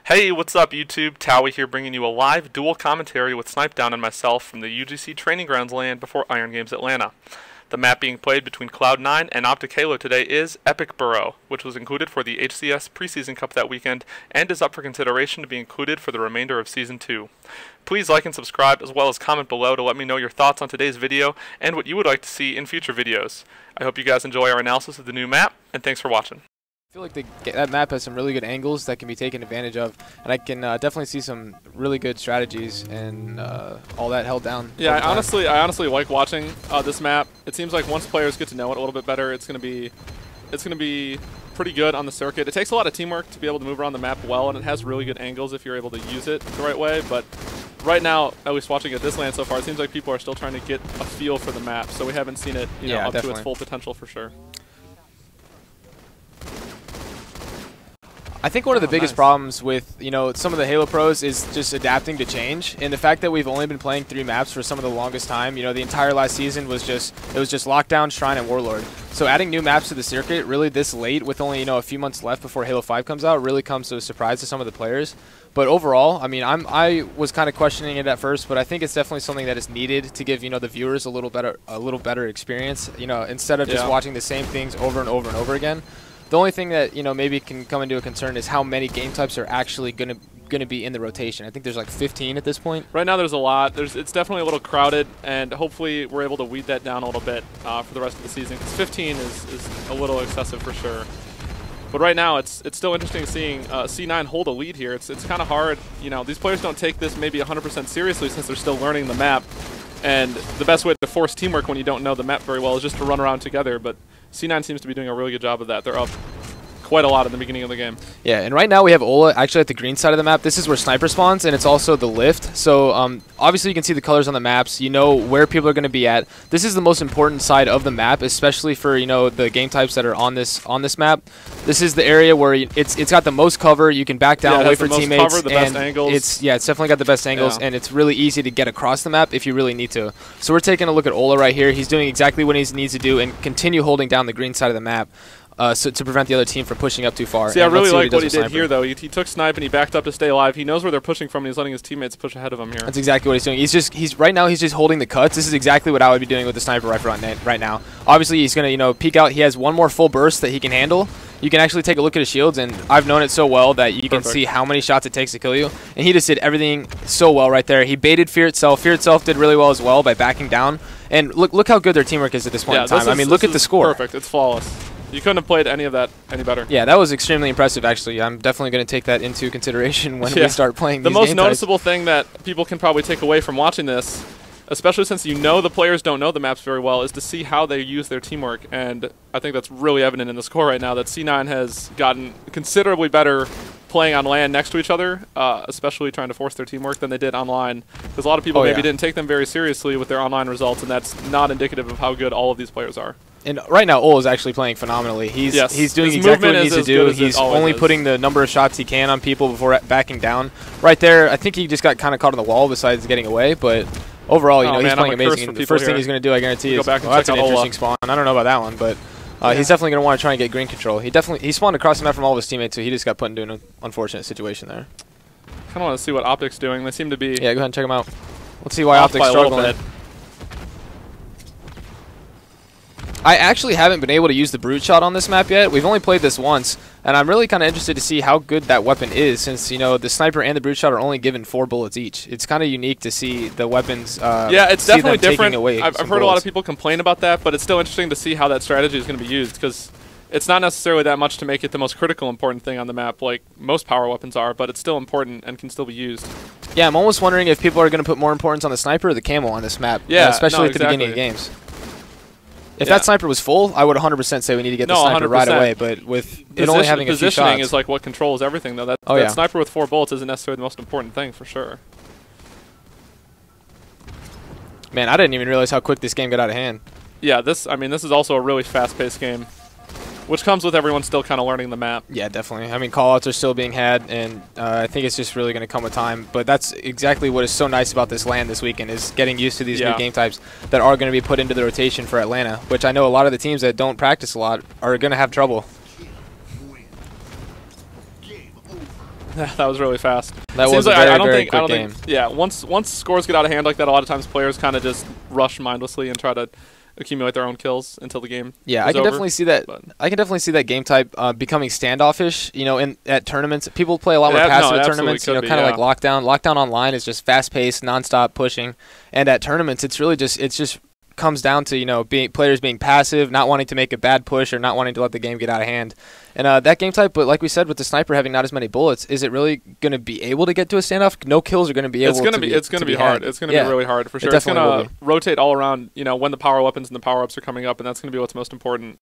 Hey, what's up YouTube? Towey here bringing you a live dual commentary with Snipedown and myself from the UGC Training Grounds land before Iron Games Atlanta. The map being played between Cloud9 and Optic Halo today is Epicborough, which was included for the HCS Preseason Cup that weekend and is up for consideration to be included for the remainder of Season 2. Please like and subscribe as well as comment below to let me know your thoughts on today's video and what you would like to see in future videos. I hope you guys enjoy our analysis of the new map, and thanks for watching. I feel like that map has some really good angles that can be taken advantage of, and I can definitely see some really good strategies and all that held down. Yeah, I honestly like watching this map. It seems like once players get to know it a little bit better, it's gonna be pretty good on the circuit. It takes a lot of teamwork to be able to move around the map well, and it has really good angles if you're able to use it the right way. But right now, at least watching at this land so far, it seems like people are still trying to get a feel for the map, so we haven't seen it up to its full potential for sure. I think one of the biggest problems with some of the Halo pros is just adapting to change, and the fact that we've only been playing 3 maps for some of the longest time. The entire last season was just Lockdown, Shrine, and Warlord. So adding new maps to the circuit really this late, with only a few months left before Halo 5 comes out, really comes to a surprise to some of the players. But overall, I mean, I was kind of questioning it at first, but I think it's definitely something that is needed to give the viewers a little better experience. Instead of just watching the same things over and over and over again. The only thing that maybe can come into a concern is how many game types are actually going to be in the rotation. I think there's like 15 at this point. Right now there's a lot. It's definitely a little crowded, and hopefully we're able to weed that down a little bit for the rest of the season, because 15 is a little excessive for sure. But right now it's still interesting seeing C9 hold a lead here. It's kind of hard. These players don't take this maybe 100% seriously since they're still learning the map. And the best way to force teamwork when you don't know the map very well is just to run around together. But C9 seems to be doing a really good job of that. They're up quite a lot in the beginning of the game. Yeah, and right now we have Ola actually at the green side of the map. This is where Sniper spawns, and it's also the lift. So obviously you can see the colors on the maps. You know where people are going to be at. This is the most important side of the map, especially for the game types that are on this map. This is the area where it's got the most cover. You can back down, wait for teammates, the best angles. It's definitely got the best angles, and it's really easy to get across the map if you really need to. So we're taking a look at Ola right here. He's doing exactly what he needs to do and continue holding down the green side of the map. So to prevent the other team from pushing up too far. See, I really like what he did here, though. He took Snipe and he backed up to stay alive. He knows where they're pushing from, and he's letting his teammates push ahead of him here. That's exactly what he's doing. Right now he's just holding the cuts. This is exactly what I would be doing with the Sniper rifle right now. Obviously he's gonna peek out. He has one more full burst that he can handle. You can actually take a look at his shields, and I've known it so well that you can see how many shots it takes to kill you. And he just did everything so well right there. He baited Fear itself. Fear itself did really well as well by backing down. And look how good their teamwork is at this point in time. I mean, look at the score. Perfect. It's flawless. You couldn't have played any of that any better. Yeah, that was extremely impressive, actually. I'm definitely going to take that into consideration when we start playing these The most noticeable thing that people can probably take away from watching this, especially since the players don't know the maps very well, is to see how they use their teamwork. And I think that's really evident in the score right now, that C9 has gotten considerably better playing on land next to each other, especially trying to force their teamwork, than they did online. Because a lot of people maybe didn't take them very seriously with their online results, and that's not indicative of how good all of these players are. And right now, Ol is actually playing phenomenally. He's doing exactly what he needs to do. He's only putting the number of shots he can on people before backing down. Right there, I think he just got kind of caught on the wall besides getting away. But overall, he's playing amazing. And the first thing he's going to do, I guarantee, is that's an interesting spawn. I don't know about that one, but he's definitely going to want to try and get green control. He spawned across the map from all of his teammates, so he just got put into an unfortunate situation there. I kind of want to see what Optic's doing. They seem to be. Yeah, go ahead and check them out. Let's see why Optic's struggling. I actually haven't been able to use the brute shot on this map yet. We've only played this once, and I'm really kind of interested to see how good that weapon is, since the sniper and the brute shot are only given 4 bullets each. It's kind of unique to see the weapons. Yeah, it's definitely different. I've heard a lot of people complain about that, but it's still interesting to see how that strategy is going to be used, because it's not necessarily that much to make it the most critical important thing on the map, like most power weapons are, but it's still important and can still be used. Yeah, I'm almost wondering if people are going to put more importance on the sniper or the camo on this map, especially at the beginning of games. If that sniper was full, I would 100% say we need to get the sniper 100%. Right away. But with it only having a few shots, positioning is like what controls everything, though. That sniper with 4 bullets isn't necessarily the most important thing, for sure. Man, I didn't even realize how quick this game got out of hand. Yeah, this is also a really fast-paced game, which comes with everyone still kind of learning the map. Yeah, definitely. I mean, call-outs are still being had, and I think it's just really going to come with time. But that's exactly what is so nice about this land this weekend, is getting used to these new game types that are going to be put into the rotation for Atlanta, which I know a lot of the teams that don't practice a lot are going to have trouble. That was really fast. That was like, a very, I don't very think, quick I don't game. think, yeah, once scores get out of hand like that, a lot of times players kind of just rush mindlessly and try to accumulate their own kills until the game. Yeah, is I can over. definitely see that. But I can definitely see that game type becoming standoffish. You know, at tournaments, people play a lot more Yeah, passive no, at it tournaments. You know, absolutely kind of could like be, Lockdown. Lockdown online is just fast paced, nonstop pushing, and at tournaments, it's really just comes down to, you know, players being passive, not wanting to make a bad push or not wanting to let the game get out of hand. And that game type, but like we said, with the sniper having not as many bullets, is it really going to be able to get to a standoff? No kills are going to be able. It's going to be hard. It's going to be really hard for sure. It's going to rotate all around. You know, when the power weapons and the power ups are coming up, and that's going to be what's most important.